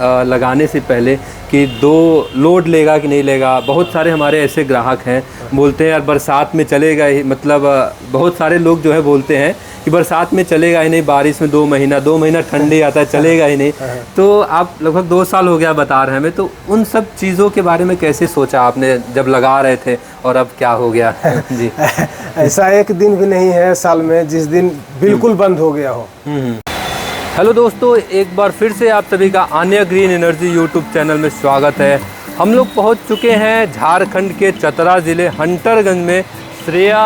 लगाने से पहले कि दो लोड लेगा कि नहीं लेगा। बहुत सारे हमारे ऐसे ग्राहक हैं बोलते हैं यार बरसात में चलेगा ही, मतलब बहुत सारे लोग जो है बोलते हैं कि बरसात में चलेगा ही नहीं, बारिश में 2 महीना ठंडी आता है, चलेगा ही नहीं। तो आप लगभग 2 साल हो गया बता रहे हैं हमें, तो उन सब चीज़ों के बारे में कैसे सोचा आपने जब लगा रहे थे और अब क्या हो गया? जी ऐसा एक दिन भी नहीं है साल में जिस दिन बिल्कुल बंद हो गया हो। हेलो दोस्तों, एक बार फिर से आप सभी का Aanya green energy YouTube channel में स्वागत है। हम लोग पहुंच चुके हैं झारखंड के चतरा ज़िले हंटरगंज में श्रेया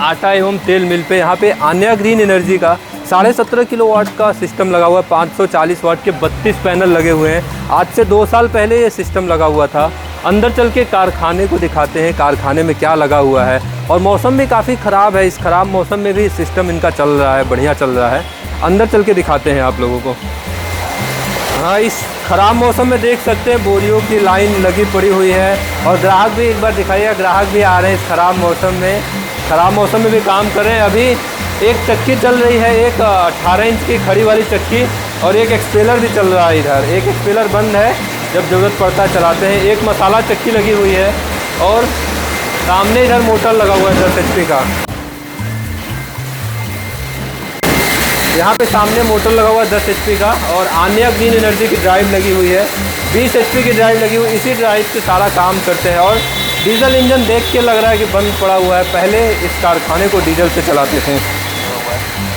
आटा एवं तेल मिल पे। यहाँ पे आन्या ग्रीन एनर्जी का 17.5 किलोवाट का सिस्टम लगा हुआ है। 540 वाट के 32 पैनल लगे हुए हैं। आज से 2 साल पहले ये सिस्टम लगा हुआ था। अंदर चल के कारखाने को दिखाते हैं, कारखाने में क्या लगा हुआ है। और मौसम भी काफ़ी ख़राब है, इस ख़राब मौसम में भी सिस्टम इनका चल रहा है, बढ़िया चल रहा है। अंदर चल के दिखाते हैं आप लोगों को। हाँ, इस ख़राब मौसम में देख सकते हैं बोरियों की लाइन लगी पड़ी हुई है। और ग्राहक भी एक बार दिखाइए, ग्राहक भी आ रहे हैं इस ख़राब मौसम में। ख़राब मौसम में भी काम कर रहे हैं। अभी एक चक्की चल रही है, एक 18 इंच की खड़ी वाली चक्की, और एक एक्सपेलर भी चल रहा है इधर। एक एक्सपेलर बंद है, जब ज़रूरत पड़ता है चलाते हैं। एक मसाला चक्की लगी हुई है और सामने इधर मोटर लगा हुआ है 10 HP का। यहाँ पे सामने मोटर लगा हुआ है 10 HP का, और आन्या ग्रीन एनर्जी की ड्राइव लगी हुई है। 20 HP की ड्राइव लगी हुई, इसी ड्राइव से सारा काम करते हैं। और डीजल इंजन देख के लग रहा है कि बंद पड़ा हुआ है। पहले इस कारखाने को डीजल से चलाते थे।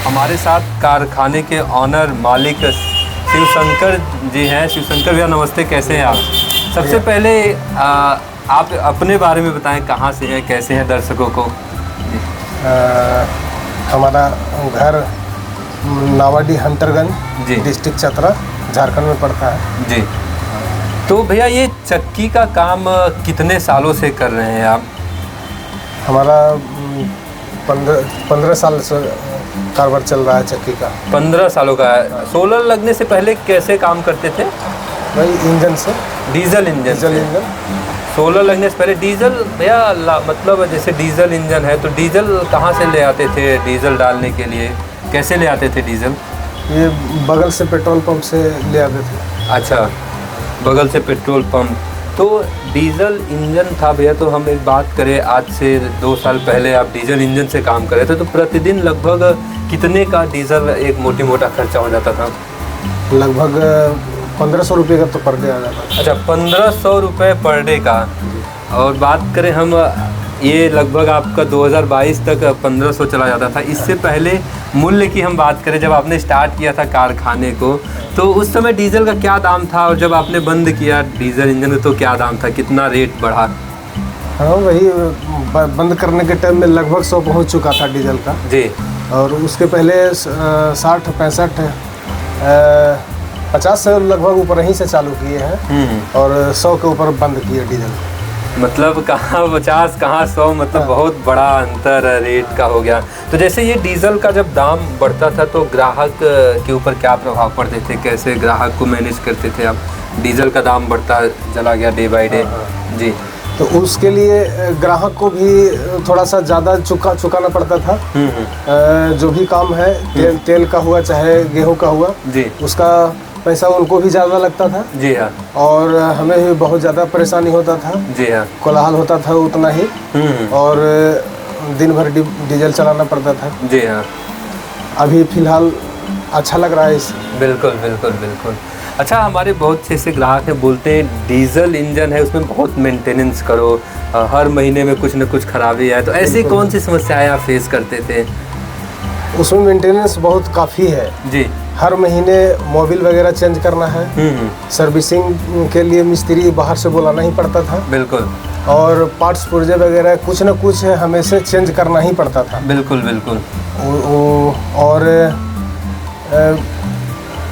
हमारे साथ कारखाने के ऑनर मालिक शिवशंकर जी हैं। शिवशंकर भैया नमस्ते, कैसे हैं आप? सबसे पहले आप अपने बारे में बताएं, कहाँ से हैं, कैसे हैं दर्शकों को? हमारा घर नावाडी हंटरगंज डिस्ट्रिक्ट चतरा झारखंड में पड़ता है जी। तो भैया ये चक्की का काम कितने सालों से कर रहे हैं आप? हमारा 15 साल से कारोबार चल रहा है चक्की का। 15 सालों का है। सोलर लगने से पहले कैसे काम करते थे? वही इंजन से, डीजल इंजन। सोलर लगने से पहले डीजल भैया, मतलब जैसे डीजल इंजन है तो डीजल कहाँ से ले आते थे डीजल डालने के लिए? कैसे ले आते थे डीजल? ये बगल से पेट्रोल पंप से ले आते थे। अच्छा, बगल से पेट्रोल पंप। तो डीजल इंजन था भैया। तो हम एक बात करें, आज से 2 साल पहले आप डीजल इंजन से काम कर रहे थे, तो प्रतिदिन लगभग कितने का डीजल एक मोटा खर्चा हो जाता था? लगभग 1500 रुपये का तो पर डे आ जाता था। अच्छा, 1500 रुपये पर डे का। और बात करें हम, ये लगभग आपका 2022 तक 1500 चला जाता था। इससे पहले मूल्य की हम बात करें, जब आपने स्टार्ट किया था कारखाने को, तो उस समय डीजल का क्या दाम था? और जब आपने बंद किया डीजल इंजन तो क्या दाम था, कितना रेट बढ़ा? हाँ, वही बंद करने के टाइम में लगभग 100 पहुँच चुका था डीजल का जी। और उसके पहले 60, 65, 50 से लगभग ऊपर ही से चालू किए हैं, और 100 के ऊपर बंद किए डीजल। मतलब कहाँ 50 कहाँ 100, मतलब बहुत बड़ा अंतर रेट का हो गया। तो जैसे ये डीजल का जब दाम बढ़ता था तो ग्राहक के ऊपर क्या प्रभाव पड़ते थे? कैसे ग्राहक को मैनेज करते थे आप? डीजल का दाम बढ़ता चला गया डे बाय डे जी। तो उसके लिए ग्राहक को भी थोड़ा सा ज़्यादा चुकाना पड़ता था। जो भी काम है, तेल का हुआ चाहे गेहूँ का हुआ जी, उसका पैसा उनको भी ज़्यादा लगता था जी। हाँ, और हमें भी बहुत ज़्यादा परेशानी होता था जी। हाँ, कोलाहल होता था उतना ही, और दिन भर डीजल चलाना पड़ता था जी। हाँ, अभी फ़िलहाल अच्छा लग रहा है इस। बिल्कुल बिल्कुल बिल्कुल। अच्छा, हमारे बहुत से ऐसे ग्राहक हैं बोलते हैं डीजल इंजन है उसमें बहुत मेंटेनेंस करो, हर महीने में कुछ न कुछ खराबी आए। तो ऐसी कौन सी समस्याएं आप फेस करते थे? उसमें मेंटेनेंस बहुत काफ़ी है जी। हर महीने मोबिल वगैरह चेंज करना है। सर्विसिंग के लिए मिस्त्री बाहर से बुलाना ही पड़ता था। बिल्कुल। और पार्ट्स पुर्जे वगैरह कुछ न कुछ हमेशा चेंज करना ही पड़ता था। बिल्कुल बिल्कुल। और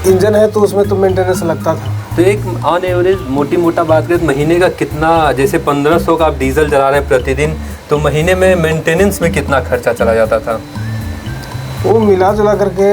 इंजन है तो उसमें तो मेंटेनेंस लगता था। तो एक ऑन एवरेज मोटा बात करें, महीने का कितना, जैसे 1500 का आप डीजल जला रहे हैं प्रतिदिन, तो महीने में मेंटेनेंस में कितना खर्चा चला जाता था? वो मिला जुला करके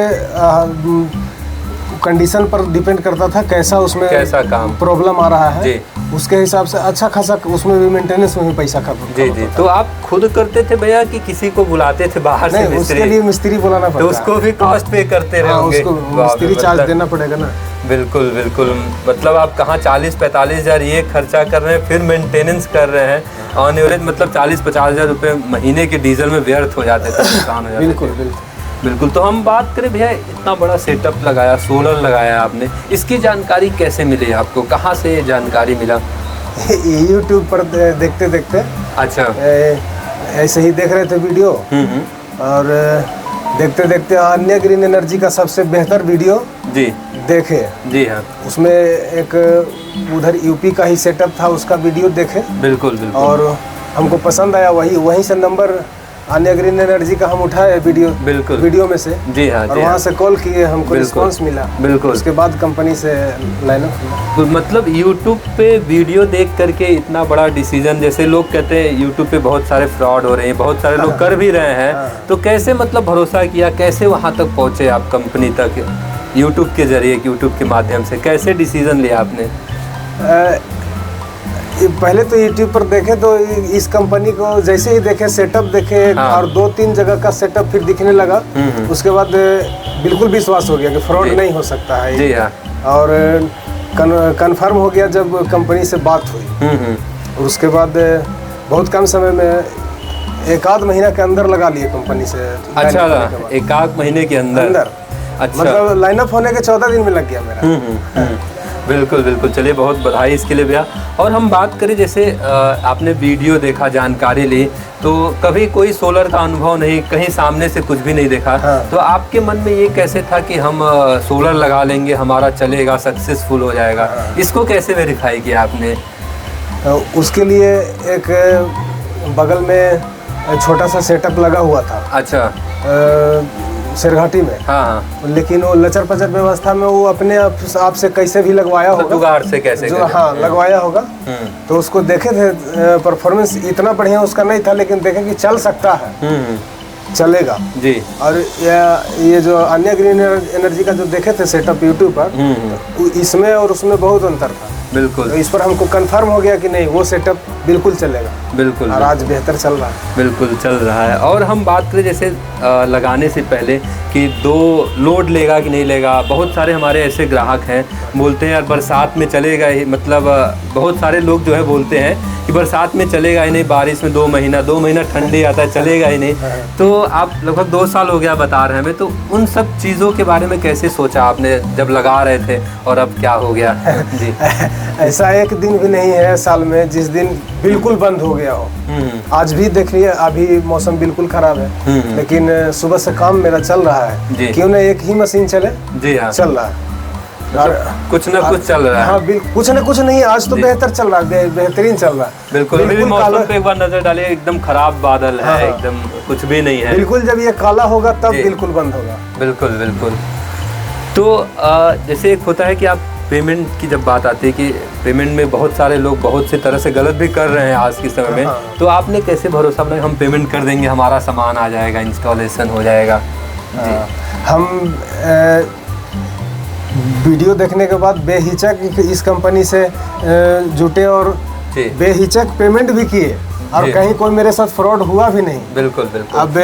कंडीशन पर डिपेंड करता था, कैसा उसमें कैसा काम प्रॉब्लम आ रहा है जी। उसके हिसाब से अच्छा खासा उसमें भी मेंटेनेंस में भी पैसा खर्च जी जी। तो आप खुद करते थे भैया कि किसी को बुलाते थे बाहर से? उसके लिए मिस्त्री बुलाना पड़ता है, तो उसको भी कॉस्ट पे करते रहे होंगे। उसको मिस्त्री चार्ज देना पड़ेगा ना बिल्कुल बिल्कुल, मतलब आप कहाँ 40-45 हज़ार ये खर्चा कर रहे हैं, फिर मेंटेनेंस कर रहे हैं, ऑन एवरेज मतलब 40-50 हज़ार रुपये महीने के डीजल में व्यर्थ हो जाते थे, नुकसान हो जाते थे। बिल्कुल बिल्कुल बिल्कुल। तो हम बात करें भैया, इतना बड़ा सेटअप लगाया, सोलर लगाया आपने, इसकी जानकारी कैसे मिली आपको, कहाँ से ये जानकारी मिला? यूट्यूब पर देखते देखते, अच्छा। ऐसे ही देख रहे थे वीडियो, और देखते देखते अन्य ग्रीन एनर्जी का सबसे बेहतर वीडियो जी देखे। जी हाँ। उसमें एक उधर यूपी का ही सेटअप था, उसका वीडियो देखे। बिल्कुल बिल्कुल। और हमको पसंद आया, वहीं से नंबर अन्य ग्रीन एनर्जी का हम उठाए वीडियो में से। जी हाँ। और वहाँ से कॉल किए, हमको रिस्पांस मिला। बिल्कुल। उसके बाद कंपनी से लाइनअप हुआ। तो मतलब यूट्यूब पे वीडियो देख करके इतना बड़ा डिसीजन, जैसे लोग कहते हैं यूट्यूब पे बहुत सारे फ्रॉड हो रहे हैं, बहुत सारे लोग कर भी रहे हैं, तो कैसे मतलब भरोसा किया, कैसे वहाँ तक पहुँचे आप कंपनी तक यूट्यूब के जरिए, यूट्यूब के माध्यम से कैसे डिसीजन लिया आपने? पहले तो यूट्यूब पर देखे, तो इस कंपनी को जैसे ही देखे, सेटअप देखे, हाँ। और 2-3 जगह का सेटअप फिर दिखने लगा। उसके बाद बिल्कुल विश्वास हो गया कि फ्रॉड नहीं हो सकता है। जी हाँ। और कंफर्म हो गया जब कंपनी से बात हुई। और उसके बाद बहुत कम समय में 1-आध महीना के अंदर लगा लिए कंपनी से। अच्छा, 1-आध महीने के अंदर? अच्छा, मतलब लाइनअप होने के 14 दिन में लग गया मेरा। बिल्कुल बिल्कुल। चलिए, बहुत बधाई इसके लिए भैया। और हम बात करें, जैसे आपने वीडियो देखा, जानकारी ली, तो कभी कोई सोलर का अनुभव नहीं, कहीं सामने से कुछ भी नहीं देखा, हाँ। तो आपके मन में ये कैसे था कि हम सोलर लगा लेंगे, हमारा चलेगा, सक्सेसफुल हो जाएगा? हाँ। इसको कैसे वेरीफाई किया आपने? उसके लिए एक बगल में छोटा सा सेटअप लगा हुआ था। अच्छा। सिरघाटी में। हाँ। लेकिन वो लचर पचर व्यवस्था में वो अपने आप से कैसे भी लगवाया होगा, जुगाड़ से कैसे जो हाँ लगवाया होगा। तो उसको देखे थे, परफॉर्मेंस इतना बढ़िया उसका नहीं था, लेकिन देखे कि चल सकता है, चलेगा जी। और ये जो अन्य ग्रीन एनर्जी का जो देखे थे सेटअप यूट्यूब पर, इसमें और उसमें बहुत अंतर था। बिल्कुल। तो इस पर हमको कंफर्म हो गया कि नहीं, वो सेटअप बिल्कुल चलेगा। बिल्कुल। और आज बेहतर चल रहा है। बिल्कुल चल रहा है। और हम बात करें जैसे लगाने से पहले कि 2 लोड लेगा कि नहीं लेगा, बहुत सारे हमारे ऐसे ग्राहक हैं, बोलते हैं यार बरसात में चलेगा ही, मतलब बहुत सारे लोग जो है बोलते हैं कि बरसात में चलेगा ही नहीं, बारिश में 2 महीना ठंडी आता है, चलेगा ही नहीं। तो आप लगभग 2 साल हो गया बता रहे हैं हमें, तो उन सब चीज़ों के बारे में कैसे सोचा आपने जब लगा रहे थे, और अब क्या हो गया? जी। ऐसा एक दिन भी नहीं है साल में जिस दिन बिल्कुल बंद हो गया हो। आज भी देखिए, अभी मौसम बिल्कुल खराब है, लेकिन सुबह से काम मेरा चल रहा है। क्यों ना एक ही मशीन चले? जी हाँ, चल रहा है। कुछ ना कुछ चल रहा है। हाँ, कुछ ना कुछ नहीं, आज तो बेहतर चल रहा है, बेहतरीन चल रहा है। बिल्कुल। अभी मौसम पे एक बार नजर डालिए, एकदम खराब बादल है, एकदम कुछ भी नहीं है। बिल्कुल, जब ये काला होगा तब बिल्कुल बंद होगा। बिल्कुल बिल्कुल। तो जैसे एक होता है कि आप पेमेंट की जब बात आती है कि पेमेंट में बहुत सारे लोग बहुत से तरह से गलत भी कर रहे हैं आज के समय में, तो आपने कैसे भरोसा बनाया हम पेमेंट कर देंगे, हमारा सामान आ जाएगा, इंस्टॉलेशन हो जाएगा? हम वीडियो देखने के बाद बेहिचक इस कंपनी से जुटे और बेहिचक पेमेंट भी किए, और कहीं कोई मेरे साथ फ्रॉड हुआ भी नहीं। बिल्कुल बिल्कुल। अब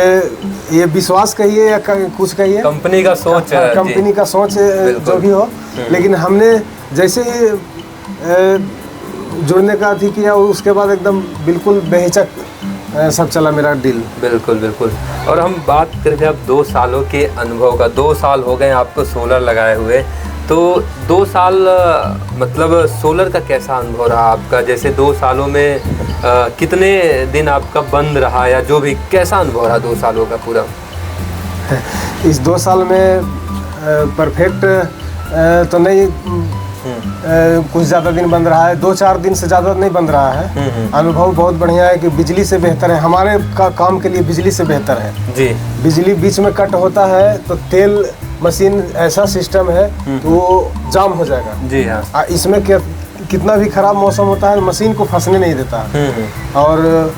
ये विश्वास कहिए या कुछ कहिए, कंपनी का सोच है, कंपनी का सोच जो भी हो, लेकिन हमने जैसे ही जुड़ने का अथी किया, उसके बाद एकदम बिल्कुल बेहिचक सब चला मेरा डील। बिल्कुल बिल्कुल। और हम बात करें अब 2 सालों के अनुभव का, 2 साल हो गए आपको सोलर लगाए हुए, तो 2 साल मतलब सोलर का कैसा अनुभव रहा आपका? जैसे 2 सालों में कितने दिन आपका बंद रहा, या जो भी, कैसा अनुभव रहा 2 सालों का पूरा? इस 2 साल में परफेक्ट तो नहीं, कुछ ज़्यादा दिन बंद रहा है, 2-4 दिन से ज़्यादा नहीं बंद रहा है। अनुभव बहुत बढ़िया है कि बिजली से बेहतर है, हमारे काम के लिए बिजली से बेहतर है जी। बिजली बीच में कट होता है तो तेल मशीन ऐसा सिस्टम है तो वो जाम हो जाएगा जी हाँ। इसमें कितना भी खराब मौसम होता है, मशीन को फंसने नहीं देता, और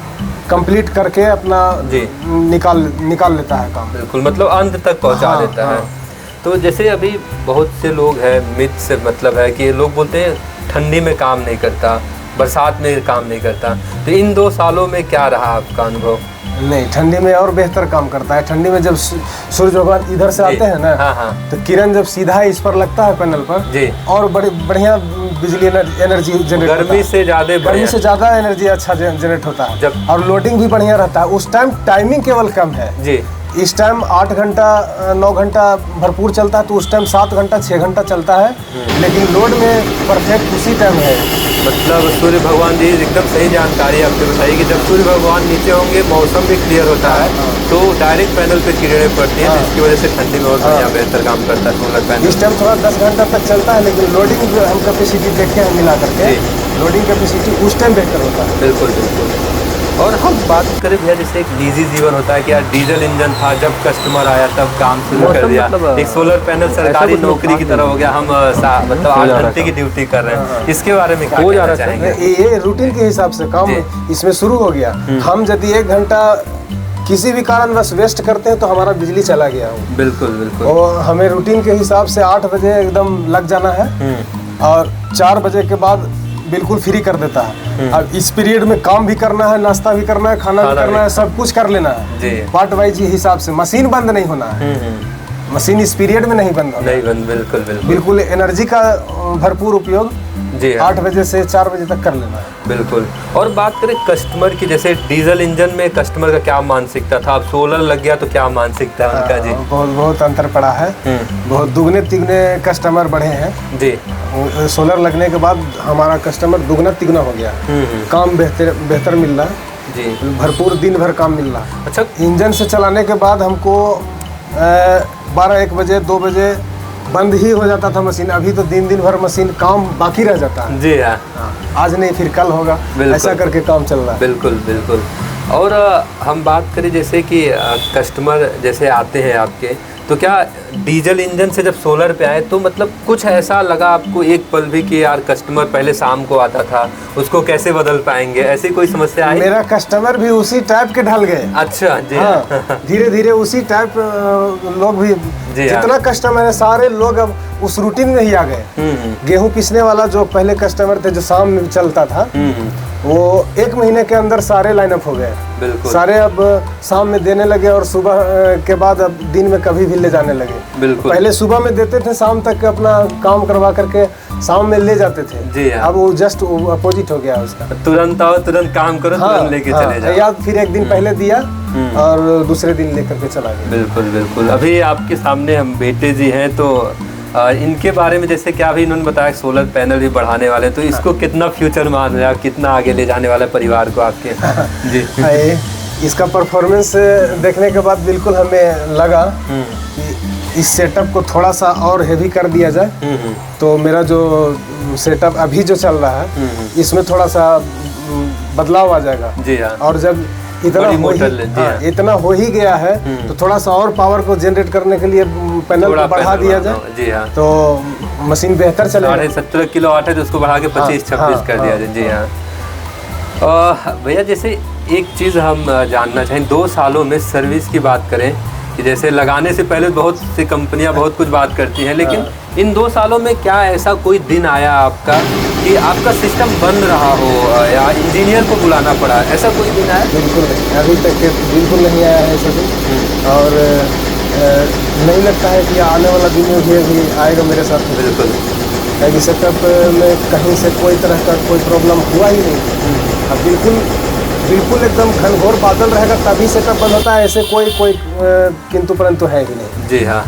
कंप्लीट करके अपना निकाल लेता है काम। बिल्कुल, मतलब अंत तक पहुंचा देता है। तो जैसे अभी बहुत से लोग हैं, मिथ से मतलब है कि लोग बोलते हैं ठंडी में काम नहीं करता, बरसात में काम नहीं करता, तो इन 2 सालों में क्या रहा आपका अनुभव? नहीं, ठंडी में और बेहतर काम करता है। ठंडी में जब सूर्य भगवान इधर से आते हैं ना, तो किरण जब सीधा इस पर लगता है पैनल पर जी, और बड़ी बढ़िया बिजली एनर्जी जनरेट गर्मी से ज़्यादा एनर्जी अच्छा जनरेट होता है जब, और लोडिंग भी बढ़िया रहता है। उस टाइम टाइमिंग केवल कम है जी। इस टाइम 8 घंटा 9 घंटा भरपूर चलता है, तो उस टाइम 7 घंटा 6 घंटा चलता है, लेकिन लोड में परफेक्ट उसी टाइम है। मतलब सूर्य भगवान जी एकदम सही जानकारी आपने बताई कि जब सूर्य भगवान नीचे होंगे, मौसम भी क्लियर होता है, तो डायरेक्ट पैनल पे किरणें पड़ती हैं, जिसकी वजह से ठंडी में और बढ़िया बेहतर काम करता है सोलर पैनल। इस टाइम थोड़ा 10 घंटा तक चलता है, लेकिन लोडिंग हम कैपेसिटी देखे हैं मिला करके, लोडिंग कैपेसिटी उस टाइम बेहतर होता है। बिल्कुल बिल्कुल। और हम बात करें भैया, जैसे एक निजी जीवन होता है कि यार डीजल इंजन था, जब कस्टमर आया तब काम शुरू कर दिया, एक सोलर पैनल सरकारी नौकरी की तरह हो गया, हम मतलब 8 घंटे की ड्यूटी कर रहे हैं, इसके बारे में क्या कहना चाहेंगे? ये रूटीन के हिसाब से काम इसमें शुरू हो गया। हम यदि 1 घंटा किसी भी कारणवश वेस्ट करते हैं तो हमारा बिजली चला गया हो। बिल्कुल बिल्कुल। और हमें रूटीन के हिसाब से 8 बजे एकदम लग जाना है और 4 बजे के बाद बिल्कुल फ्री कर देता है। अब इस पीरियड में काम भी करना है, नाश्ता भी करना है, खाना भी करना है, सब कुछ कर लेना है पार्ट वाइज हिसाब से। मशीन बंद नहीं होना है, मशीन इस पीरियड में नहीं बंद होना है। बिल्कुल बिल्कुल। बिल्कुल एनर्जी का भरपूर उपयोग जी 8 बजे से 4 बजे तक कर लेना है। बिल्कुल। और बात करें कस्टमर की, जैसे डीजल इंजन में कस्टमर का क्या मानसिकता था, अब सोलर लग गया तो क्या मानसिकता है उनका? जी बहुत अंतर पड़ा है, बहुत दुगने तिगने कस्टमर बढ़े हैं जी। सोलर लगने के बाद हमारा कस्टमर दुगना तिगना हो गया, काम बेहतर मिल रहा है जी, भरपूर दिन भर काम मिल रहा है। अच्छा, इंजन से चलाने के बाद हमको 12-1 बजे 2 बजे बंद ही हो जाता था मशीन, अभी तो दिन भर मशीन काम बाकी रह जाता है जी। हाँ, आज नहीं फिर कल होगा, ऐसा करके काम चल रहा है। बिल्कुल बिल्कुल। और हम बात करें जैसे कि कस्टमर जैसे आते हैं आपके, तो क्या डीजल इंजन से जब सोलर पे आए तो मतलब कुछ ऐसा लगा आपको एक पल भी कि यार कस्टमर पहले शाम को आता था, उसको कैसे बदल पाएंगे, ऐसी कोई समस्या आई? मेरा कस्टमर भी उसी टाइप के ढल गए। अच्छा जी। हाँ, धीरे धीरे उसी टाइप लोग भी, जितना कस्टमर है सारे लोग अब उस रूटीन में ही आ गए। गेहूं पिसने वाला जो पहले कस्टमर थे जो शाम में चलता था, वो 1 महीने के अंदर सारे लाइनअप हो गए। बिल्कुल। सारे अब शाम में देने लगे और सुबह के बाद अब दिन में कभी भी ले जाने लगे। बिल्कुल। पहले सुबह में देते थे, शाम तक अपना काम करवा करके शाम में ले जाते थे जी। अब वो जस्ट अपोजिट हो गया उसका, तुरंत आओ तुरंत काम करो, तुरंत लेके चले जाओ। या फिर 1 दिन पहले दिया और दूसरे दिन लेकर के चला गया। बिल्कुल बिल्कुल। अभी आपके सामने हम बेटे जी हैं, तो इनके बारे में जैसे क्या अभी इन्होंने बताया सोलर पैनल भी बढ़ाने वाले, तो इसको कितना फ्यूचर मान रहे हैं, कितना आगे ले जाने वाला परिवार को आपके? जी। इसका परफॉर्मेंस देखने के बाद बिल्कुल हमें लगा कि इस सेटअप को थोड़ा सा और हेवी कर दिया जाए, तो मेरा जो सेटअप अभी जो चल रहा है इसमें थोड़ा सा बदलाव आ जाएगा जी। और जब इतना हो ही गया है तो थोड़ा सा और पावर को जनरेट करने के लिए पैनल को बढ़ा दिया जाए जी। हाँ, तो मशीन बेहतर चलेगा। 17 किलो आटा है तो उसको बढ़ा के 25-26 कर दिया जाए जी। हाँ भैया, जैसे एक चीज़ हम जानना चाहें, 2 सालों में सर्विस की बात करें कि जैसे लगाने से पहले बहुत सी कंपनियां बहुत कुछ बात करती हैं, लेकिन इन 2 सालों में क्या ऐसा कोई दिन आया आपका कि आपका सिस्टम बंद रहा हो या इंजीनियर को बुलाना पड़ा, ऐसा कोई दिन आया? बिल्कुल नहीं, अभी तक बिल्कुल नहीं आया है ऐसा दिन, और नहीं लगता है कि आने वाला दिन भी आएगा मेरे साथ। बिल्कुल, क्योंकि सेटअप में कहीं से कोई तरह का कोई प्रॉब्लम हुआ ही नहीं। अब बिल्कुल एकदम घनघोर बादल रहेगा तभी सेटअप बंद होता है, ऐसे कोई किंतु परंतु है ही नहीं जी। हाँ,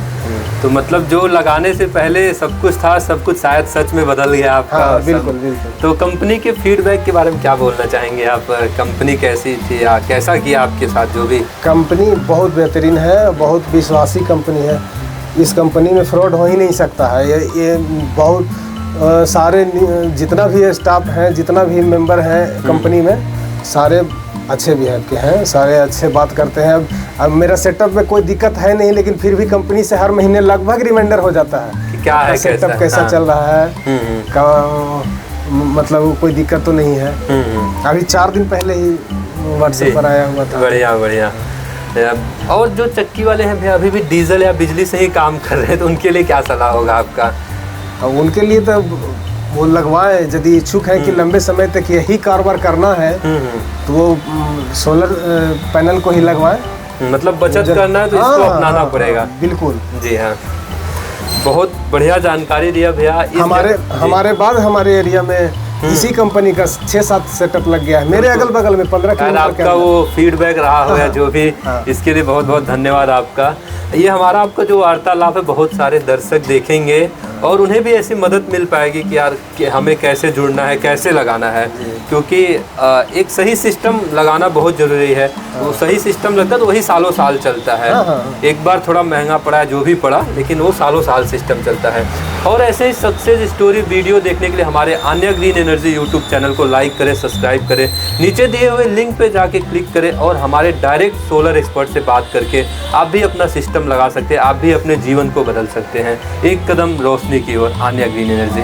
तो मतलब जो लगाने से पहले सब कुछ था, सब कुछ शायद सच में बदल गया आपका। हाँ, बिल्कुल बिल्कुल। तो कंपनी के फीडबैक के बारे में क्या बोलना चाहेंगे आप? कंपनी कैसी थी या कैसा किया आपके साथ? जो भी कंपनी बहुत बेहतरीन है, बहुत विश्वासी कंपनी है, इस कंपनी में फ्रॉड हो ही नहीं सकता है। ये बहुत सारे जितना भी स्टाफ हैं, जितना भी मेंबर हैं कंपनी में, सारे अच्छे बिहेव के हैं, सारे अच्छे बात करते हैं। अब मेरा सेटअप में कोई दिक्कत है नहीं, लेकिन फिर भी कंपनी से हर महीने लगभग रिमाइंडर हो जाता है क्या है, सेटअप कैसा चल रहा है, मतलब कोई दिक्कत तो नहीं है। अभी 4 दिन पहले ही व्हाट्सएप पर आया हुआ था। बढ़िया बढ़िया। और जो चक्की वाले हैं भैया अभी भी डीजल या बिजली से ही काम कर रहे हैं, तो उनके लिए क्या सलाह होगा आपका? उनके लिए तो वो लगवाएं। यदि इच्छुक है कि लंबे समय तक यही कारोबार करना है तो वो सोलर पैनल को ही लगवाएं। मतलब बचत करना है तो इसको अपनाना पड़ेगा। बिल्कुल जी हाँ, बहुत बढ़िया जानकारी दिया भैया। हमारे बाद हमारे एरिया में इसी कंपनी का 6-7 सेटअप लग गया है। मेरे अगल बगल में 15 किलोमीटर आपका वो फीडबैक रहा होगा जो भी, इसके लिए बहुत बहुत धन्यवाद आपका। ये हमारा आपका जो वार्तालाप है बहुत सारे दर्शक देखेंगे और उन्हें भी ऐसी मदद मिल पाएगी कि यार कि हमें कैसे जुड़ना है, कैसे लगाना है, क्योंकि एक सही सिस्टम लगाना बहुत ज़रूरी है। वो सही सिस्टम लगता है तो वही सालों साल चलता है। एक बार थोड़ा महंगा पड़ा जो भी पड़ा, लेकिन वो सालों साल सिस्टम चलता है। और ऐसे ही सक्सेस स्टोरी वीडियो देखने के लिए हमारे Aanya green energy YouTube channel को लाइक करें, सब्सक्राइब करें, नीचे दिए हुए लिंक पे जाके क्लिक करें और हमारे डायरेक्ट सोलर एक्सपर्ट से बात करके आप भी अपना सिस्टम लगा सकते हैं, आप भी अपने जीवन को बदल सकते हैं। एक कदम रोशनी की ओर, आन्या ग्रीन एनर्जी।